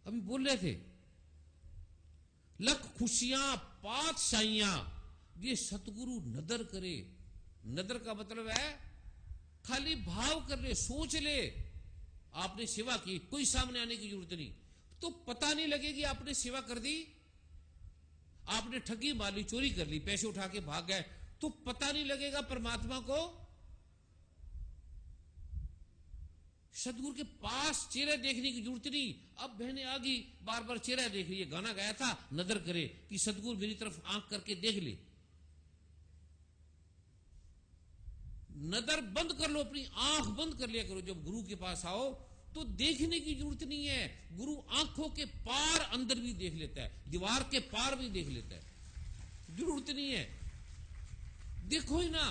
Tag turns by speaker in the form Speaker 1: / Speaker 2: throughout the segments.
Speaker 1: अभी बोल रहे थे, लख खुशियां पातशाहियां ये सतगुरु नदर करे। नदर का मतलब है खाली भाव कर ले, सोच ले आपने सेवा की, कोई सामने आने की जरूरत नहीं, तो पता नहीं लगेगी आपने सेवा कर दी। आपने ठगी मार ली, चोरी कर ली, पैसे उठा के भाग गए, तो पता नहीं लगेगा परमात्मा को। सदगुरु के पास चेहरा देखने की जरूरत नहीं। अब बहने आ गई, बार बार चेहरा देख रही है, गाना गाया था नजर करे कि सदगुरु मेरी तरफ आंख करके देख ले। नजर बंद कर लो, अपनी आंख बंद कर लिया करो। जब गुरु के पास आओ तो देखने की जरूरत नहीं है, गुरु आंखों के पार अंदर भी देख लेता है, दीवार के पार भी देख लेता है, जरूरत नहीं है, देखो ही ना।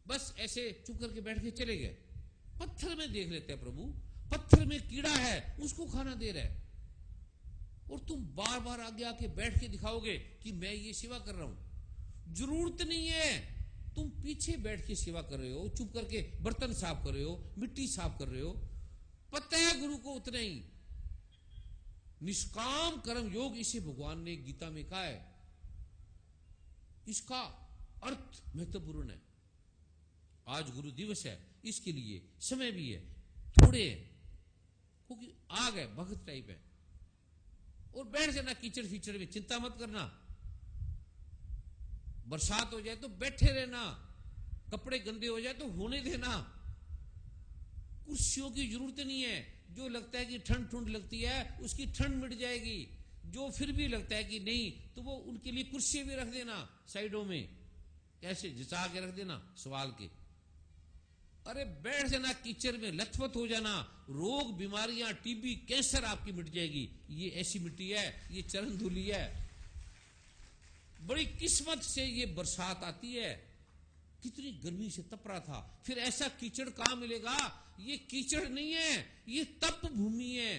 Speaker 1: बस ऐसे चुप करके बैठ के चले गए। पत्थर में देख लेते हैं प्रभु, पत्थर में कीड़ा है उसको खाना दे रहा है, और तुम बार बार आगे आके बैठ के दिखाओगे कि मैं ये सेवा कर रहा हूं। जरूरत नहीं है, तुम पीछे बैठ के सेवा कर रहे हो, चुप करके बर्तन साफ कर रहे हो, मिट्टी साफ कर रहे हो। पता है गुरु को उतना ही। निष्काम कर्म योग इसे भगवान ने गीता में कहा है, इसका अर्थ महत्वपूर्ण है। आज गुरु दिवस है, इसके लिए समय भी है, थोड़े है, क्योंकि आ गए भगत टाइप है। और बैठ जाना कीचड़ फीचड़ में, चिंता मत करना। बरसात हो जाए तो बैठे रहना, कपड़े गंदे हो जाए तो होने देना। कुर्सियों की जरूरत नहीं है। जो लगता है कि ठंड ठंड लगती है उसकी ठंड मिट जाएगी, जो फिर भी लगता है कि नहीं तो वो उनके लिए कुर्सी भी रख देना साइडों में, कैसे जिचा के रख देना सवाल के। अरे बैठ जाना कीचड़ में, लथपथ हो जाना, रोग बीमारियां टीबी कैंसर आपकी मिट जाएगी। ये ऐसी मिट्टी है, ये चरण धूलि है। बड़ी किस्मत से ये बरसात आती है, कितनी गर्मी से तप रहा था, फिर ऐसा कीचड़ कहां मिलेगा। ये कीचड़ नहीं है, ये तप भूमि है।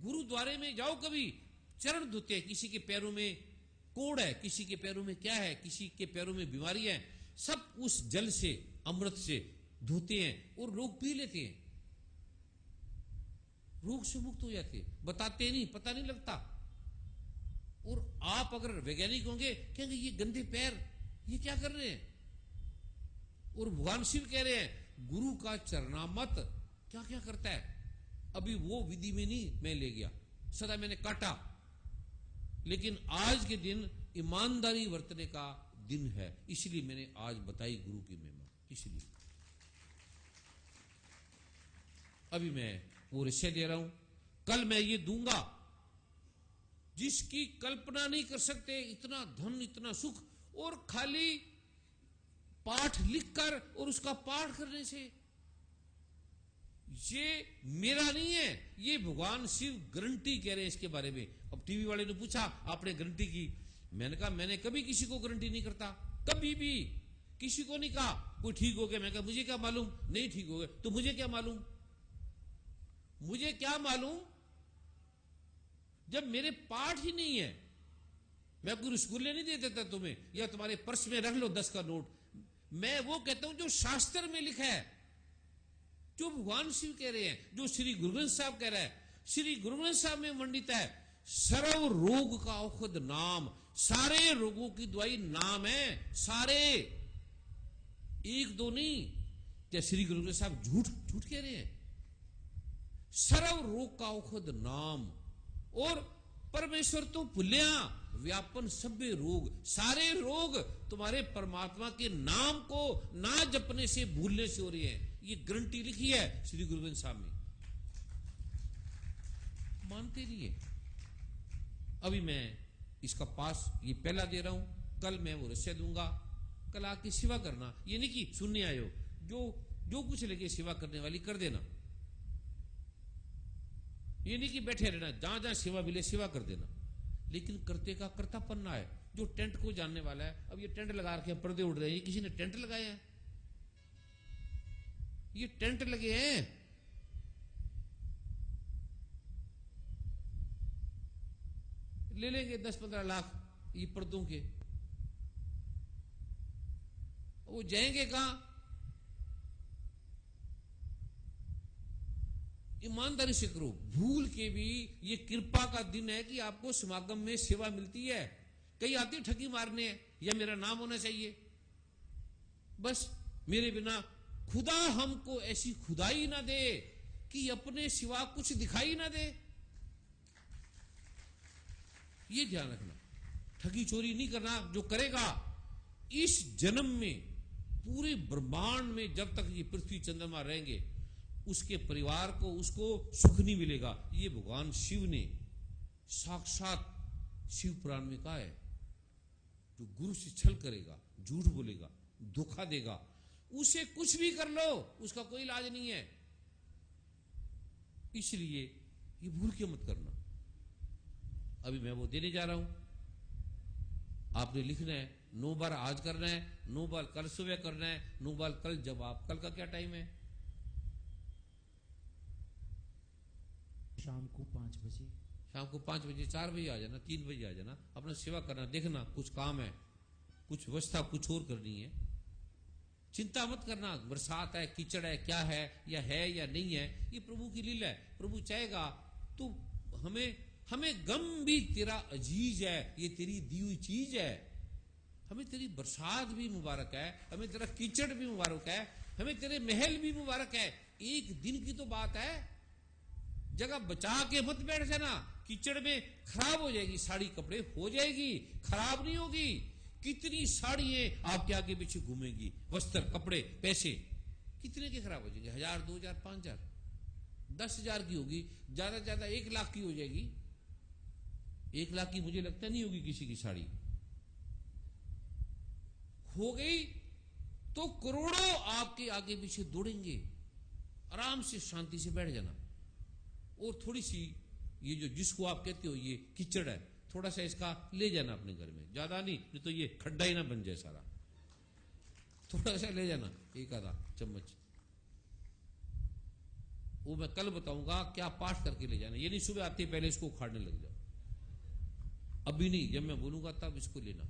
Speaker 1: गुरुद्वारे में जाओ कभी, चरण धोते हैं, किसी के पैरों में कोड़ है, किसी के पैरों में क्या है, किसी के पैरों में बीमारी है, सब उस जल से अमृत से धोते हैं और लोग पी लेते हैं, रोग से मुक्त हो जाते हैं। बताते नहीं, पता नहीं लगता। और आप अगर वैज्ञानिक होंगे कहेंगे ये गंदे पैर ये क्या कर रहे हैं। और भगवान शिव कह रहे हैं गुरु का चरणामत क्या क्या करता है। अभी वो विधि में नहीं मैं ले गया, सदा मैंने काटा, लेकिन आज के दिन ईमानदारी बरतने का दिन है, इसलिए मैंने आज बताई गुरु की महिमा। इसलिए अभी मैं वो रिश्ते दे रहा हूं, कल मैं ये दूंगा जिसकी कल्पना नहीं कर सकते। इतना धन, इतना सुख, और खाली पाठ लिखकर और उसका पाठ करने से। ये मेरा नहीं है, ये भगवान शिव गारंटी कह रहे हैं इसके बारे में। अब टीवी वाले ने पूछा आपने गारंटी की, मैंने कहा मैंने कभी किसी को गारंटी नहीं करता, कभी भी किसी को नहीं कहा कोई ठीक हो गया। मैं कहा मुझे क्या मालूम, नहीं ठीक हो गया तो मुझे क्या मालूम, मुझे क्या मालूम जब मेरे पाठ ही नहीं है। मैं कोई रसगुल्ले नहीं दे देता तुम्हें, या तुम्हारे पर्स में रख लो 10 का नोट। मैं वो कहता हूं जो शास्त्र में लिखा है, जो भगवान शिव कह रहे हैं, जो श्री गुरु ग्रंथ साहब कह रहा है। श्री गुरु ग्रंथ साहब में मंडित है सर्व रोग का औषध नाम, सारे रोगों की दवाई नाम है, सारे, एक दो नहीं। क्या श्री गुरु ग्रंथ साहब झूठ झूठ कह रहे हैं। सर्व रोग का औषध नाम, और परमेश्वर तो भुलिया व्यापन सभ्य रोग, सारे रोग तुम्हारे परमात्मा के नाम को ना जपने से, भूलने से हो रही है। ये गारंटी लिखी है श्री गुरु ग्रंथ साहब में, मानते नहीं है। अभी मैं इसका पास ये पहला दे रहा हूं, कल मैं वो रस्से दूंगा। कल आके सेवा करना, ये नहीं कि सुनने आए हो, जो कुछ लगे सेवा करने वाली कर देना। ये नहीं कि बैठे रहना, जहां जहां सेवा मिले सेवा कर देना, लेकिन करते का कर्तापन ना है। जो टेंट को जानने वाला है, अब ये टेंट लगा के पर्दे उड़ रहे हैं, किसी ने टेंट लगाया है, ये टेंट लगे हैं। ले लेंगे 10-15 लाख ये पर्दों के, वो जाएंगे कहां। ईमानदारी से करो। भूल के भी ये कृपा का दिन है कि आपको समागम में सेवा मिलती है। कई आती ठगी मारने या मेरा नाम होना चाहिए, बस मेरे बिना खुदा हमको ऐसी खुदाई ना दे कि अपने सिवा कुछ दिखाई ना दे। ये ध्यान रखना, ठगी चोरी नहीं करना। जो करेगा इस जन्म में, पूरे ब्रह्मांड में जब तक ये पृथ्वी चंद्रमा रहेंगे, उसके परिवार को उसको सुख नहीं मिलेगा। ये भगवान शिव ने साक्षात शिव पुराण में कहा है। जो गुरु से छल करेगा, झूठ बोलेगा, धोखा देगा, उसे कुछ भी कर लो, उसका कोई इलाज नहीं है। इसलिए ये भूल के मत करना। अभी मैं वो देने जा रहा हूं, आपने लिखना है 9 बार आज करना है, 9 बार कल सुबह करना है, 9 बार कल जवाब। कल का क्या टाइम है?
Speaker 2: शाम को 5 बजे।
Speaker 1: शाम को 5 बजे, 4 बजे आ जाना, 3 बजे आ जाना। अपना सेवा करना। देखना कुछ काम है, कुछ व्यवस्था कुछ और करनी है। चिंता मत करना, बरसात है, कीचड़ है, क्या है या नहीं है, ये प्रभु की लीला है। प्रभु चाहेगा तो हमें गम भी तेरा अजीज है, ये तेरी दी हुई चीज है। हमें तेरी बरसात भी मुबारक है, हमें तेरा कीचड़ भी मुबारक है, हमें तेरे महल भी मुबारक है। एक दिन की तो बात है, जगह बचा के मत बैठ जाना। कीचड़ में खराब हो जाएगी साड़ी, कपड़े हो जाएगी, खराब नहीं होगी। कितनी साड़ियां आपके आगे पीछे घूमेंगी, वस्त्र, कपड़े, पैसे कितने के खराब हो जाएंगे? 1000, 2000, 5000, 10,000 की होगी, ज्यादा से ज्यादा 1 लाख की हो जाएगी। 1 लाख की मुझे लगता नहीं होगी किसी की साड़ी। हो गई तो करोड़ों आपके आगे पीछे दौड़ेंगे। आराम से शांति से बैठ जाना। और थोड़ी सी ये जो जिसको आप कहते हो ये कीचड़ है, थोड़ा सा इसका ले जाना अपने घर में, ज्यादा नहीं तो ये खड्डा ही ना बन जाए सारा। थोड़ा सा ले जाना, 1 आधा चम्मच। वो मैं कल बताऊंगा क्या पाठ करके ले जाना। ये नहीं सुबह आते पहले इसको उखाड़ने लग जाओ, अभी नहीं, जब मैं बोलूंगा तब इसको लेना।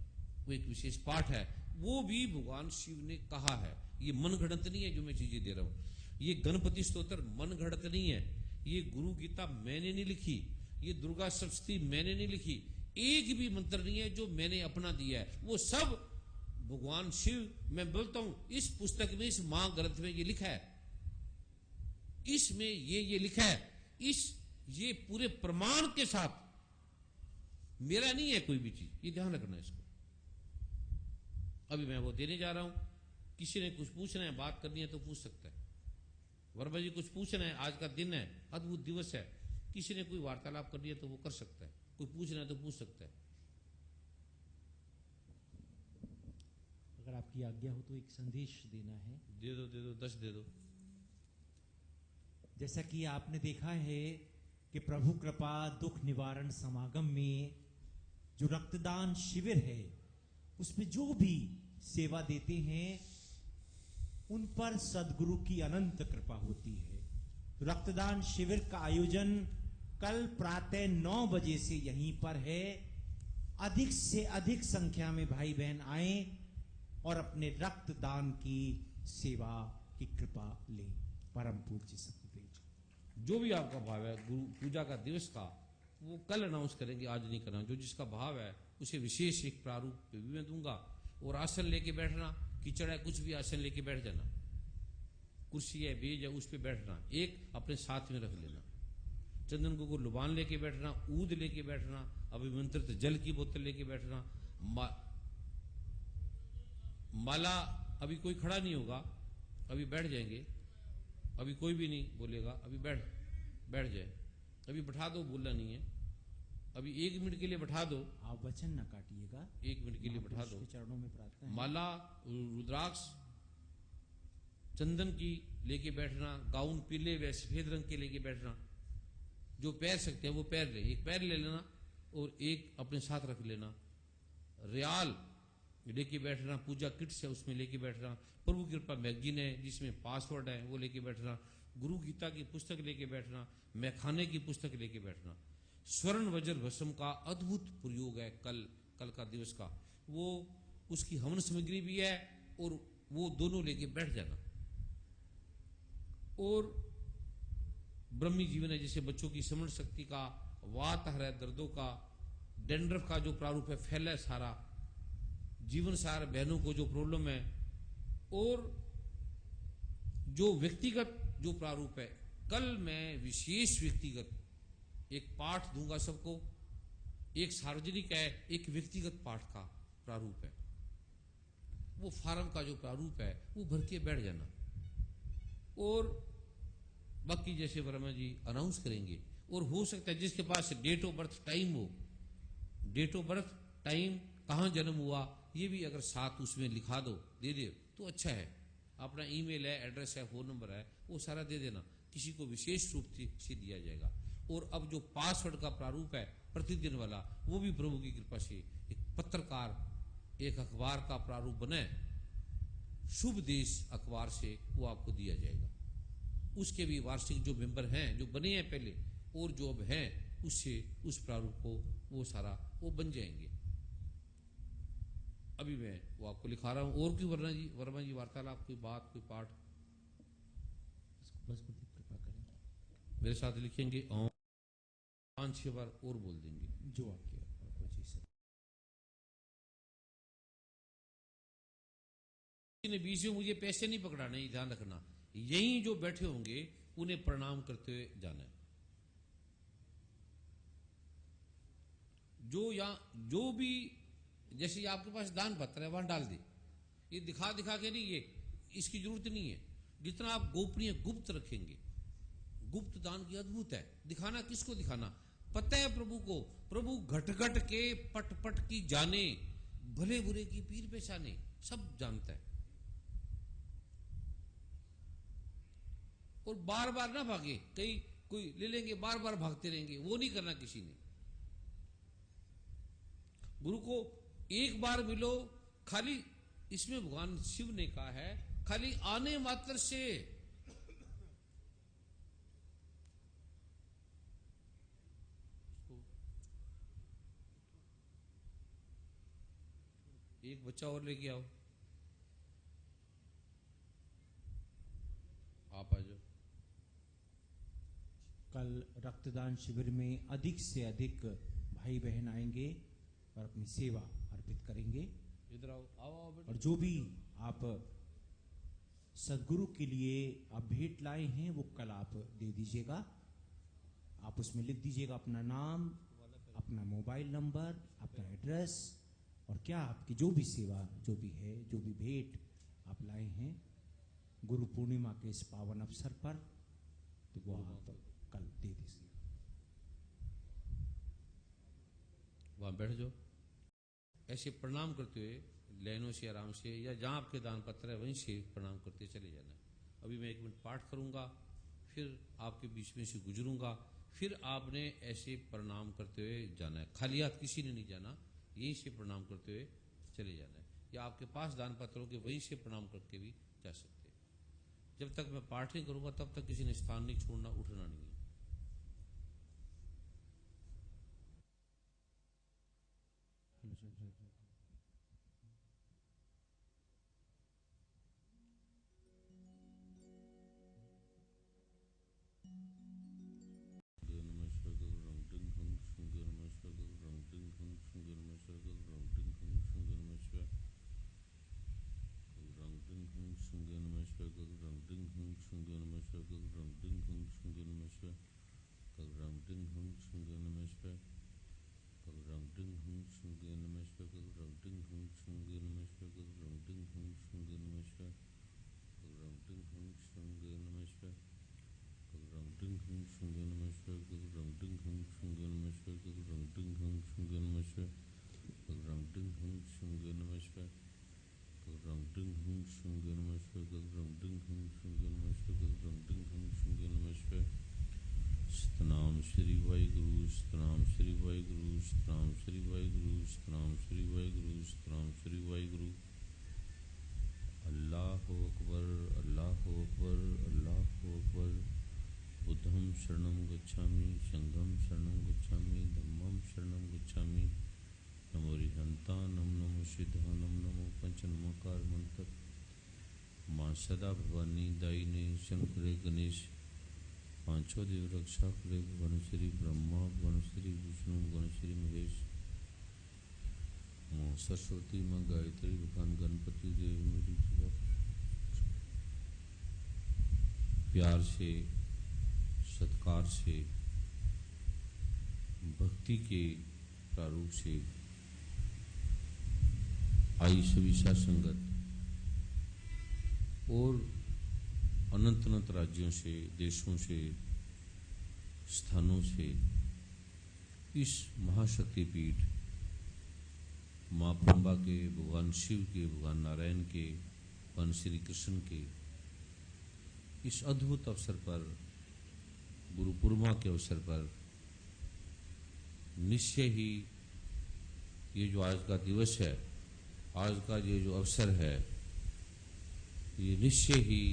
Speaker 1: वो एक विशेष पाठ है, वो भी भगवान शिव ने कहा है। ये मन घड़त नहीं है जो मैं चीजें दे रहा हूं। ये गणपति स्तोत्र मन घड़त नहीं है। ये गुरु गीता मैंने नहीं लिखी, ये दुर्गा सप्तशती मैंने नहीं लिखी। एक भी मंत्र नहीं है जो मैंने अपना दिया है, वो सब भगवान शिव। मैं बोलता हूं इस पुस्तक में, इस महाग्रंथ में ये लिखा है, इसमें ये लिखा है, ये पूरे प्रमाण के साथ। मेरा नहीं है कोई भी चीज, ये ध्यान रखना इसको। अभी मैं वो देने जा रहा हूं। किसी ने कुछ पूछना है, बात करनी है तो पूछ सकता है। वर्मा जी कुछ पूछना है, आज का दिन है, अद्भुत दिवस है, किसी ने कोई वार्तालाप करनी है तो वो कर सकता है। कोई पूछना है तो पूछ सकता है।
Speaker 2: अगर आपकी आज्ञा हो तो एक संदेश देना है।
Speaker 1: दे दो 10 दे दो।
Speaker 2: जैसा कि आपने देखा है कि प्रभु कृपा दुख निवारण समागम में जो रक्तदान शिविर है, उसमें जो भी सेवा देते हैं उन पर सदगुरु की अनंत कृपा होती है। रक्तदान शिविर का आयोजन कल प्रातः 9 बजे से यहीं पर है। अधिक से अधिक संख्या में भाई बहन आए और अपने रक्तदान की सेवा की कृपा लें। परम पूज्य सतगुरु।
Speaker 1: जो भी आपका भाव है गुरु पूजा का दिवस का, वो कल अनाउंस करेंगे, आज नहीं करना। जो जिसका भाव है उसे विशेष एक प्रारूप पे भी मैं दूंगा। और आसन लेके बैठना, कीचड़ है कुछ भी, आसन लेके बैठ जाना। कुर्सी है, बेज है, उस पे बैठना, एक अपने साथ में रख लेना। चंदन को लुबान लेके बैठना, ऊद लेके बैठना, अभिमंत्रित जल की बोतल लेके बैठना। माला अभी कोई खड़ा नहीं होगा, अभी बैठ जाएंगे। अभी कोई भी नहीं बोलेगा, अभी बैठ जाए। अभी बैठा दो, बोलना नहीं है। अभी 1 मिनट के लिए बैठा दो,
Speaker 2: आप वचन न काटिएगा।
Speaker 1: 1 मिनट के लिए बैठा दो।
Speaker 2: चरणों में प्रार्थना है।
Speaker 1: माला, रुद्राक्ष, चंदन की लेके बैठना, गाउन पीले व सफेद रंग के लेके बैठना। जो पैर सकते हैं वो पैर ले, एक पैर ले लेना और एक अपने साथ रख लेना। रियाल लेके बैठना, पूजा किट्स है उसमें लेके बैठना। प्रभु कृपा मैगजीन है जिसमें पासवर्ड है वो लेके बैठना। गुरु गीता की पुस्तक लेके बैठना, मैखाने की पुस्तक लेके बैठना। स्वर्ण वज्र भस्म का अद्भुत प्रयोग है कल का दिवस का, वो उसकी हवन सामग्री भी है और वो दोनों लेके बैठ जाना। और ब्रह्मी जीवन है, जैसे बच्चों की समझ शक्ति का, वात हृदय दर्दों का, डेंड्रफ का जो प्रारूप है फैला है सारा, जीवन सार बहनों को जो प्रॉब्लम है, और जो व्यक्तिगत जो प्रारूप है, कल मैं विशेष व्यक्तिगत एक पाठ दूंगा सबको, एक सार्वजनिक है, एक व्यक्तिगत पाठ का प्रारूप है। वो फार्म का जो प्रारूप है वो भर के बैठ जाना, और बाकी जैसे वर्मा जी अनाउंस करेंगे, और हो सकता है जिसके पास डेट ऑफ बर्थ टाइम हो, डेट ऑफ बर्थ टाइम कहाँ जन्म हुआ ये भी अगर साथ उसमें लिखा दो दे दे तो अच्छा है। अपना ईमेल है, एड्रेस है, फोन नंबर है, वो सारा दे देना, किसी को विशेष रूप से दिया जाएगा। और अब जो पासवर्ड का प्रारूप है प्रतिदिन वाला, वो भी प्रभु की कृपा से एक पत्रकार, एक अखबार का प्रारूप बने, शुभ देश अखबार से वो आपको दिया जाएगा। उसके भी वार्षिक जो मेंबर हैं, जो बने हैं पहले और जो अब हैं, उससे उस प्रारूप को वो सारा वो बन जाएंगे। अभी मैं वो आपको लिखा रहा हूँ। और कोई वर्मा जी वार्तालाप, कोई बात, कोई पाठ
Speaker 2: बस कृपा करें,
Speaker 1: मेरे साथ लिखेंगे और 5-6 बार और बोल देंगे
Speaker 2: जो आपकी जी सर।
Speaker 1: बीच में मुझे पैसे नहीं पकड़ाने, ये ध्यान रखना। यहीं जो बैठे होंगे उन्हें प्रणाम करते हुए जाना है। जो भी जैसे आपके पास दान पत्र है वहां डाल दे, ये दिखा दिखा के नहीं, ये इसकी जरूरत नहीं है। जितना आप गोपनीय गुप्त रखेंगे, गुप्त दान की अद्भुत है। दिखाना किसको दिखाना? पता है प्रभु को, प्रभु घट घट के पट पट की जाने, भले बुरे की पीर पेशाने, सब जानता है। और बार बार ना भागे, कहीं कोई ले लेंगे बार बार भागते रहेंगे, वो नहीं करना किसी ने। गुरु को एक बार मिलो, खाली इसमें भगवान शिव ने कहा है, खाली आने मात्र से एक बच्चा और लेके आओ, आप आ जाओ।
Speaker 2: कल रक्तदान शिविर में अधिक से अधिक भाई बहन आएंगे और अपनी सेवा अर्पित करेंगे।
Speaker 1: इधर आओ, आओ बेटा।
Speaker 2: और जो भी आप सदगुरु के लिए आप भेंट लाए हैं वो कल आप दे दीजिएगा। आप उसमें लिख दीजिएगा अपना नाम, अपना मोबाइल नंबर, अपना एड्रेस, और क्या आपकी जो भी सेवा, जो भी है, जो भी भेंट आप लाए हैं गुरु पूर्णिमा के इस पावन अवसर पर, तो वो आप कल दे दीजिए।
Speaker 1: वहां बैठ जाओ, ऐसे प्रणाम करते हुए लाइनों से आराम से, या जहां आपके दान पत्र है वहीं से प्रणाम करते चले जाना है। अभी मैं 1 मिनट पाठ करूंगा, फिर आपके बीच में से गुजरूंगा, फिर आपने ऐसे प्रणाम करते हुए जाना है। खाली हाथ किसी ने नहीं जाना, यहीं से प्रणाम करते हुए चले जाना है। या आपके पास दान पत्रों के वहीं से प्रणाम करके भी जा सकते हैं। जब तक मैं पाठ नहीं करूंगा तब तक किसी ने स्थान नहीं छोड़ना, उठना नहीं है। सतनाम श्री वाहिगुरु, सतनाम श्री वाहिगुरु, सतनाम श्री वाहिगुरु, सतनाम श्री वाहिगुरु, सतनाम श्री वाहिगुरु। अल्लाहु अकबर, अल्लाहु अकबर, अल्लाहु अकबर। बुद्धं शरणं गच्छामि, संघं शरणं गच्छामि, धम्मं शरणं गच्छामि। नमो रिहंतानं, नमो सिद्धानं, नमो पंचनमकार मंत्र। माँ सदा भवानी दायिनी शंकरे गणेश पांचों देव रक्षा करे, भगवान श्री ब्रह्मा, भगवान श्री विष्णु, भगवान श्री महेश, माँ सरस्वती, माँ गायत्री, भगवान गणपति देव मेरी सेवा प्यार से, सत्कार से, भक्ति के प्रारूप से आई सभी संगत और अनंत अनंत राज्यों से, देशों से, स्थानों से इस महाशक्ति पीठ माँ ब्रह्मा के, भगवान शिव के, भगवान नारायण के, भगवान श्री कृष्ण के इस अद्भुत अवसर पर, गुरु पूर्णिमा के अवसर पर निश्चय ही ये जो आज का दिवस है, आज का ये जो अवसर है, ये निश्चय ही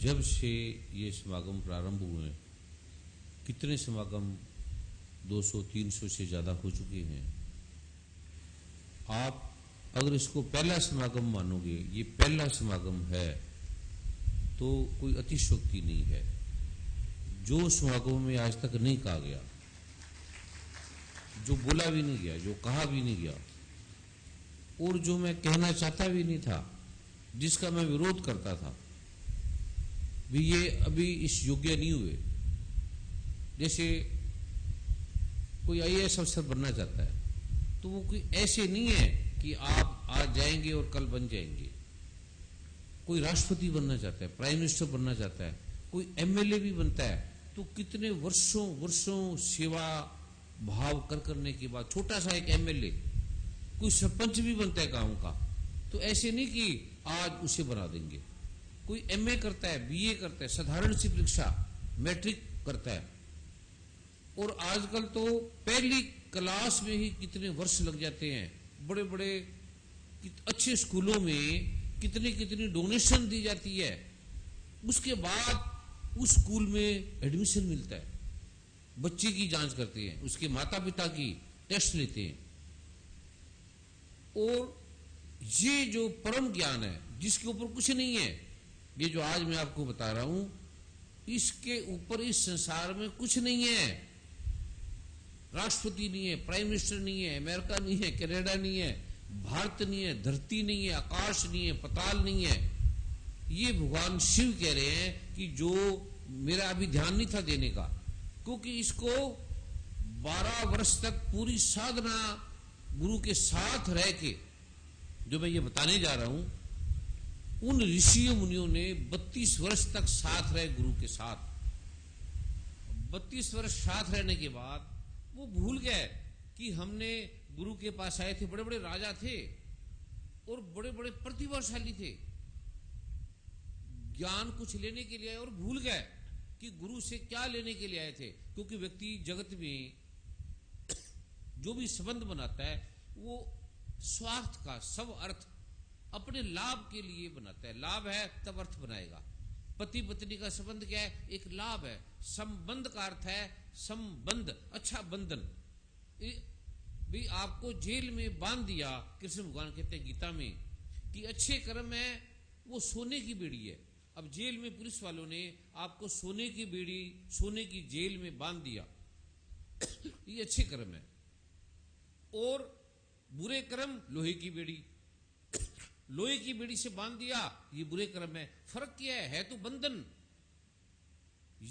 Speaker 1: जब से ये समागम प्रारंभ हुए, कितने समागम 200-300 से ज़्यादा हो चुके हैं। आप अगर इसको पहला समागम मानोगे, ये पहला समागम है, तो कोई अतिशयोक्ति नहीं है। जो समागमों में आज तक नहीं कहा गया, जो बोला भी नहीं गया, जो कहा भी नहीं गया, और जो मैं कहना चाहता भी नहीं था, जिसका मैं विरोध करता था, भी ये अभी इस योग्य नहीं हुए। जैसे कोई आईएएस अफसर बनना चाहता है तो वो कोई ऐसे नहीं है कि आप आज जाएंगे और कल बन जाएंगे। कोई राष्ट्रपति बनना चाहता है, प्राइम मिनिस्टर बनना चाहता है, कोई एमएलए भी बनता है, तो कितने वर्षों वर्षों सेवा भाव करने के बाद छोटा सा एक एमएलए, कोई सरपंच भी बनता है गांव का, तो ऐसे नहीं कि आज उसे बना देंगे। कोई एमए करता है, बीए करता है, साधारण सी परीक्षा मैट्रिक करता है, और आजकल तो पहली क्लास में ही कितने वर्ष लग जाते हैं। बड़े बड़े अच्छे स्कूलों में कितनी डोनेशन दी जाती है, उसके बाद उस स्कूल में एडमिशन मिलता है। बच्चे की जांच करते हैं, उसके माता पिता की टेस्ट लेते हैं, और ये जो परम ज्ञान है जिसके ऊपर कुछ नहीं है, ये जो आज मैं आपको बता रहा हूं, इसके ऊपर इस संसार में कुछ नहीं है। राष्ट्रपति नहीं है, प्राइम मिनिस्टर नहीं है, अमेरिका नहीं है, कनाडा नहीं है, भारत नहीं है, धरती नहीं है, आकाश नहीं है, पताल नहीं है। ये भगवान शिव कह रहे हैं कि जो मेरा अभी ध्यान नहीं था देने का, क्योंकि इसको 12 वर्ष तक पूरी साधना गुरु के साथ रह के, जो मैं ये बताने जा रहा हूं, उन ऋषियों मुनियों ने 32 वर्ष तक साथ रहे गुरु के साथ। 32 वर्ष साथ रहने के बाद वो भूल गए कि हमने गुरु के पास आए थे, बड़े बड़े राजा थे और बड़े बड़े प्रतिभाशाली थे, ज्ञान कुछ लेने के लिए आए, और भूल गए कि गुरु से क्या लेने के लिए आए थे। क्योंकि व्यक्ति जगत में जो भी संबंध बनाता है वो स्वार्थ का, सब अर्थ अपने लाभ के लिए बनाता है। लाभ है तब अर्थ बनाएगा। पति पत्नी का संबंध क्या है? एक लाभ है। संबंध का अर्थ है संबंध, अच्छा बंधन। भी आपको जेल में बांध दिया, कृष्ण भगवान कहते हैं गीता में कि अच्छे कर्म है वो सोने की बेड़ी है। अब जेल में पुलिस वालों ने आपको सोने की बेड़ी, सोने की जेल में बांध दिया, ये अच्छे कर्म है। और बुरे कर्म लोहे की बेड़ी, लोहे की बेड़ी से बांध दिया, ये बुरे कर्म है। फर्क क्या है तो बंधन।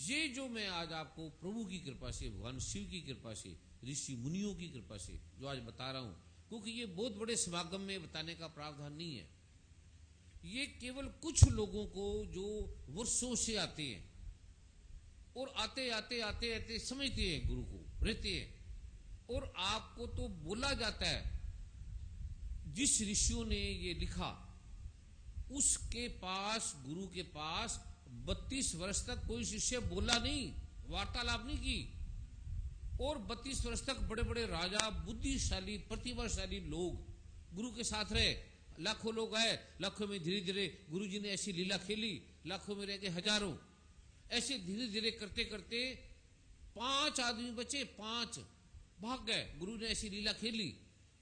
Speaker 1: ये जो मैं आज आपको प्रभु की कृपा से, भगवान शिव की कृपा से, ऋषि मुनियों की कृपा से जो आज बता रहा हूं, क्योंकि ये बहुत बड़े समागम में बताने का प्रावधान नहीं है। ये केवल कुछ लोगों को जो वर्षों से आते हैं और आते आते समझते हैं गुरु को, रहते हैं, और आपको तो बोला जाता है जिस ऋषियों ने ये लिखा उसके पास, गुरु के पास 32 वर्ष तक कोई शिष्य बोला नहीं, वार्तालाप नहीं की, और 32 वर्ष तक बड़े बड़े राजा, बुद्धिशाली, प्रतिभाशाली लोग गुरु के साथ रहे। लाखों लोग आए, लाखों में धीरे धीरे गुरु जी ने ऐसी लीला खेली, लाखों में रह गए हजारों। ऐसे धीरे धीरे करते करते 5 आदमी बचे, 5 भाग गए। गुरु ने ऐसी लीला खेली।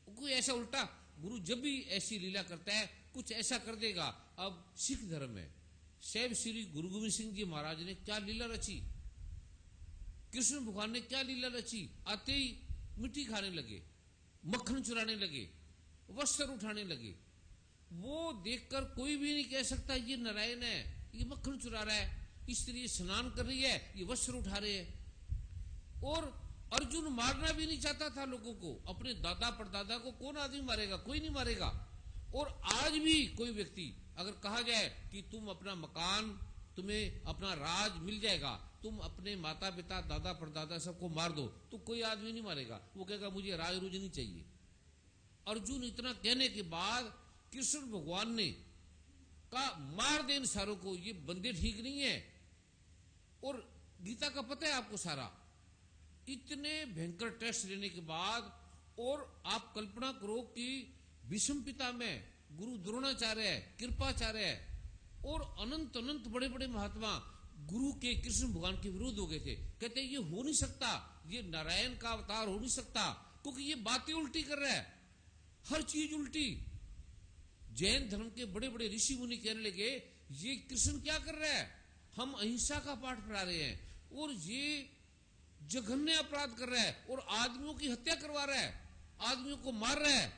Speaker 1: कोई ऐसा उल्टा, गुरु जब भी ऐसी लीला करता है कुछ ऐसा कर देगा। अब सिख धर्म में साहिब श्री गुरु गोबिंद सिंह जी महाराज ने क्या लीला रची, कृष्ण भगवान ने क्या लीला रची, आते ही मिट्टी खाने लगे, मक्खन चुराने लगे, वस्त्र उठाने लगे। वो देखकर कोई भी नहीं कह सकता ये नारायण है, ये मक्खन चुरा रहा है, स्त्री स्नान कर रही है, ये वस्त्र उठा रहे हैं। और अर्जुन मारना भी नहीं चाहता था लोगों को, अपने दादा परदादा को कौन आदमी मारेगा, कोई नहीं मारेगा। और आज भी कोई व्यक्ति अगर कहा जाए कि तुम अपना मकान, तुम्हें अपना राज मिल जाएगा, तुम अपने माता पिता दादा परदादा सबको मार दो, तो कोई आदमी नहीं मारेगा, वो कहेगा मुझे राज रूज नहीं चाहिए। अर्जुन इतना कहने के बाद कृष्ण भगवान ने कहा मार दे इन सारों को, ये बंदे ठीक नहीं है। और गीता का पता है आपको सारा, इतने भयंकर टेस्ट लेने के बाद, और आप कल्पना करो कि भीष्म पितामह गुरु द्रोणाचार्य है, कृपाचार्य है, और अनंत अनंत बड़े बड़े महात्मा गुरु के कृष्ण भगवान के विरुद्ध हो गए थे। कहते ये हो नहीं सकता, ये नारायण का अवतार हो नहीं सकता, क्योंकि ये बातें उल्टी कर रहा है, हर चीज उल्टी। जैन धर्म के बड़े बड़े ऋषि मुनि कहने लगे ये कृष्ण क्या कर रहा है, हम अहिंसा का पाठ पढ़ा रहे हैं और ये जघन्य अपराध कर रहा है और आदमियों की हत्या करवा रहा है, आदमियों को मार रहा है,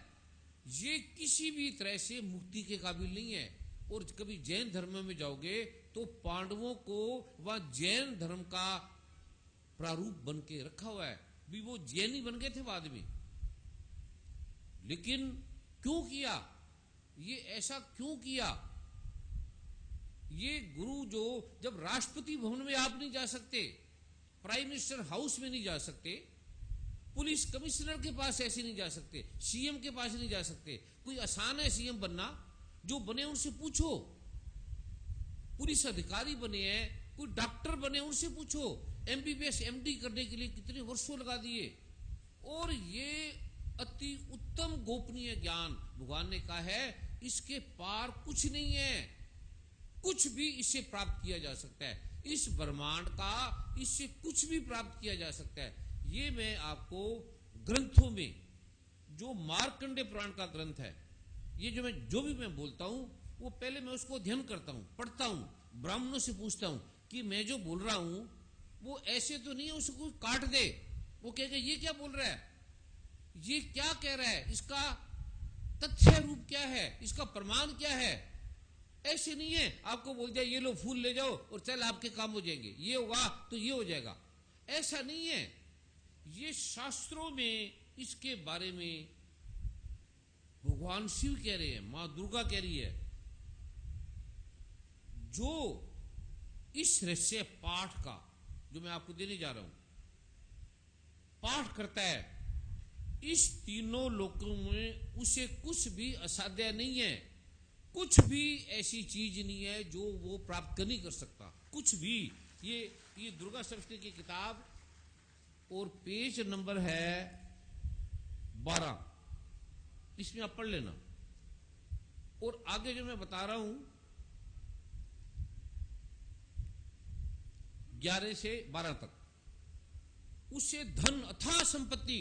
Speaker 1: ये किसी भी तरह से मुक्ति के काबिल नहीं है। और कभी जैन धर्म में जाओगे तो पांडवों को वह जैन धर्म का प्रारूप बन के रखा हुआ है, भी वो जैन ही बन गए थे बाद में। लेकिन क्यों किया ये, ऐसा क्यों किया? ये गुरु जो, जब राष्ट्रपति भवन में आप नहीं जा सकते, प्राइम मिनिस्टर हाउस में नहीं जा सकते, पुलिस कमिश्नर के पास ऐसे नहीं जा सकते, सीएम के पास नहीं जा सकते, कोई आसान है सीएम बनना, जो बने उनसे पूछो, पुलिस अधिकारी बने हैं, कोई डॉक्टर बने उनसे पूछो, एमबीबीएस एमडी करने के लिए कितने वर्षों लगा दिए। और ये अति उत्तम गोपनीय ज्ञान भगवान ने कहा है, इसके पार कुछ नहीं है, कुछ भी इससे प्राप्त किया जा सकता है, इस ब्रह्मांड का इससे कुछ भी प्राप्त किया जा सकता है। ये मैं आपको ग्रंथों में, जो मार्कंडे पुराण का ग्रंथ है, ये जो भी मैं बोलता हूं वो पहले मैं उसको अध्ययन करता हूं, पढ़ता हूं, ब्राह्मणों से पूछता हूं कि मैं जो बोल रहा हूं वो ऐसे तो नहीं है उसको काट दे, वो कहेगा ये क्या बोल रहा है, ये क्या कह रहा है, इसका तथ्य रूप क्या है, इसका प्रमाण क्या है। ऐसे नहीं है आपको बोल दिया ये लो फूल ले जाओ और चल आपके काम हो जाएंगे, ये होगा तो ये हो जाएगा, ऐसा नहीं है। ये शास्त्रों में इसके बारे में भगवान शिव कह रहे हैं, मां दुर्गा कह रही है, जो इस रहस्य पाठ का जो मैं आपको देने जा रहा हूं, पाठ करता है, इस तीनों लोकों में उसे कुछ भी असाध्य नहीं है, कुछ भी ऐसी चीज नहीं है जो वो प्राप्त कर नहीं कर सकता, कुछ भी। ये दुर्गा सप्तशती की किताब और पेज नंबर है 12, इसमें आप पढ़ लेना। और आगे जो मैं बता रहा हूं 11 से 12 तक, उससे धन अथाह संपत्ति,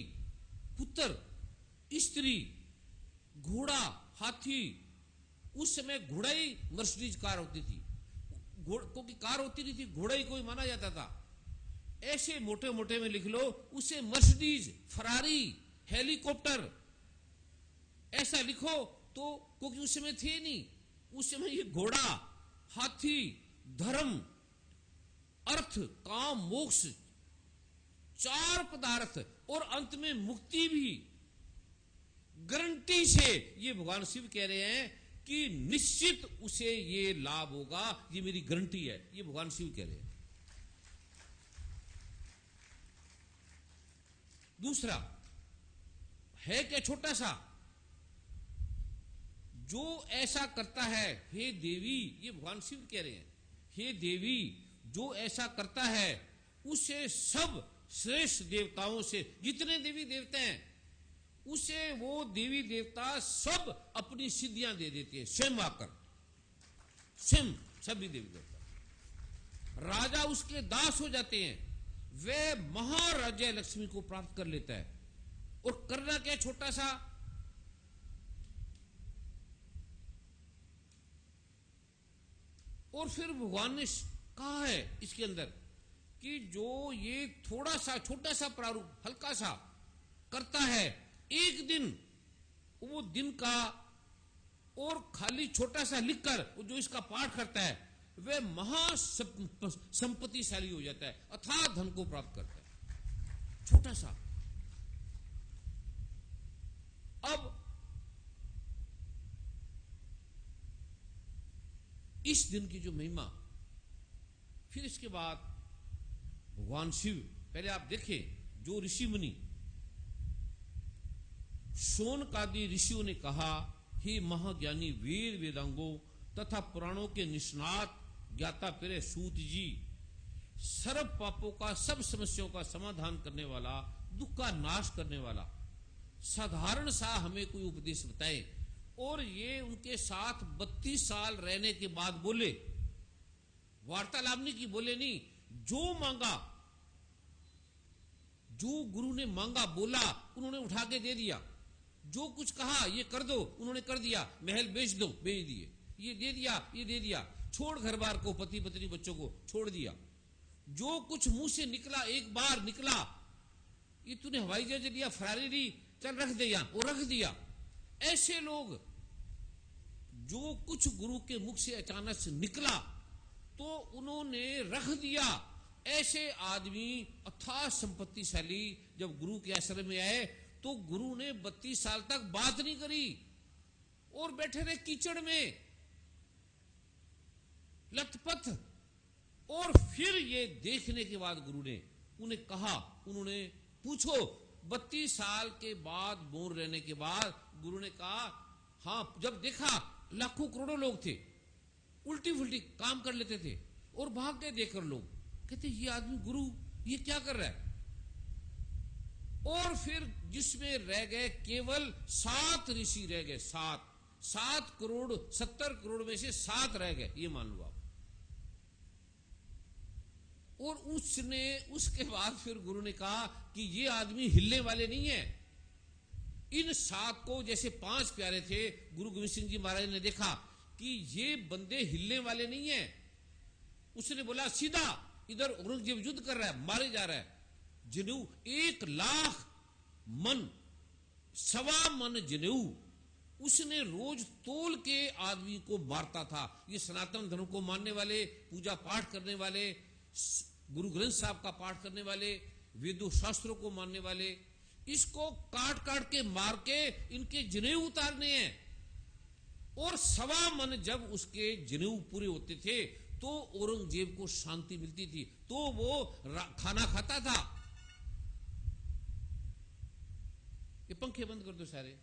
Speaker 1: पुत्र, स्त्री, घोड़ा, हाथी, उस समय घोड़ा ही मर्सिडीज कार होती थी, क्योंकि कार होती नहीं थी, घोड़ा ही कोई माना जाता था। ऐसे मोटे मोटे में लिख लो, उसे मर्सिडीज, फरारी, हेलीकॉप्टर ऐसा लिखो तो, क्योंकि उस समय थे नहीं, उस समय ये घोड़ा, हाथी, धर्म, अर्थ, काम, मोक्ष, 4 पदार्थ और अंत में मुक्ति भी गारंटी से, ये भगवान शिव कह रहे हैं कि निश्चित उसे ये लाभ होगा, ये मेरी गारंटी है, ये भगवान शिव कह रहे हैं। दूसरा है क्या, छोटा सा, जो ऐसा करता है, हे देवी, ये भगवान शिव कह रहे हैं, हे देवी जो ऐसा करता है उसे सब श्रेष्ठ देवताओं से, जितने देवी देवता हैं उसे वो देवी देवता सब अपनी सिद्धियां दे देते हैं, स्वयं आकर, स्वयं सभी देवी देवता, राजा उसके दास हो जाते हैं, वे महाराजा लक्ष्मी को प्राप्त कर लेता है। और करना क्या, छोटा सा, और फिर भगवान ने कहा है इसके अंदर कि जो ये थोड़ा सा छोटा सा प्रारूप हल्का सा करता है, एक दिन वो दिन का और खाली छोटा सा लिखकर जो इसका पाठ करता है वह संपत्तिशाली हो जाता है, अथाह धन को प्राप्त करता है। छोटा सा। अब इस दिन की जो महिमा, फिर इसके बाद भगवान शिव, पहले आप देखें जो ऋषि मुनि, शौनकादि ऋषियों ने कहा, हे महाज्ञानी वेद वेदांगों तथा पुराणों के निष्णात ज्ञाता प्रिय सूत जी, सर्व पापों का, सब समस्याओं का समाधान करने वाला, दुख का नाश करने वाला साधारण सा हमें कोई उपदेश बताए। और ये उनके साथ 32 साल रहने के बाद बोले, वार्तालाप नहीं की, बोले नहीं, जो मांगा, जो गुरु ने मांगा बोला उन्होंने उठा के दे दिया, जो कुछ कहा ये कर दो उन्होंने कर दिया, महल बेच दो बेच दिए, ये दे दिया ये दे दिया, छोड़ घर बार को, पति पत्नी बच्चों को छोड़ दिया, जो कुछ मुंह से निकला एक बार निकला, ये तूने हवाई जहाज दिया, फरारी दी, चल रख दे यहां, वो रख दिया। ऐसे लोग जो कुछ गुरु के मुख से अचानक से निकला तो उन्होंने रख दिया, ऐसे आदमी अथाह संपत्तिशाली जब गुरु के आश्रम में आए तो गुरु ने 32 साल तक बात नहीं करी और बैठे रहे कीचड़ में लथपथ। और फिर ये देखने के बाद गुरु ने उन्हें कहा, उन्होंने पूछो 32 साल के बाद मौन रहने के बाद गुरु ने कहा, हाँ, जब देखा लाखों करोड़ों लोग थे, उल्टी फुल्टी काम कर लेते थे और भाग गए देखकर लोग, कहते ये आदमी गुरु ये क्या कर रहा है। और फिर जिसमें रह गए केवल 7 ऋषि रह गए, 7 करोड़ 70 करोड़ में से 7 रह गए, ये मान लो आप। और उसके बाद फिर गुरु ने कहा कि ये आदमी हिलने वाले नहीं है। इन 7 को, जैसे 5 प्यारे थे, गुरु गोविंद सिंह जी महाराज ने देखा कि ये बंदे हिलने वाले नहीं है। उसने बोला सीधा, इधर औरंगजेब युद्ध कर रहा है, मारे जा रहा है, जनेऊ 1 लाख मन, 1.25 मन जनेऊ उसने रोज तोल के आदमी को मारता था। ये सनातन धर्म को मानने वाले, पूजा पाठ करने वाले, गुरु ग्रंथ साहब का पाठ करने वाले, वेदों शास्त्रों को मानने वाले, इसको काट काट के मार के इनके जनेऊ उतारने हैं। और 1.25 मन जब उसके जनेऊ पूरे होते थे तो औरंगजेब को शांति मिलती थी, तो वो खाना खाता था। ये पंखे बंद कर दो सारे।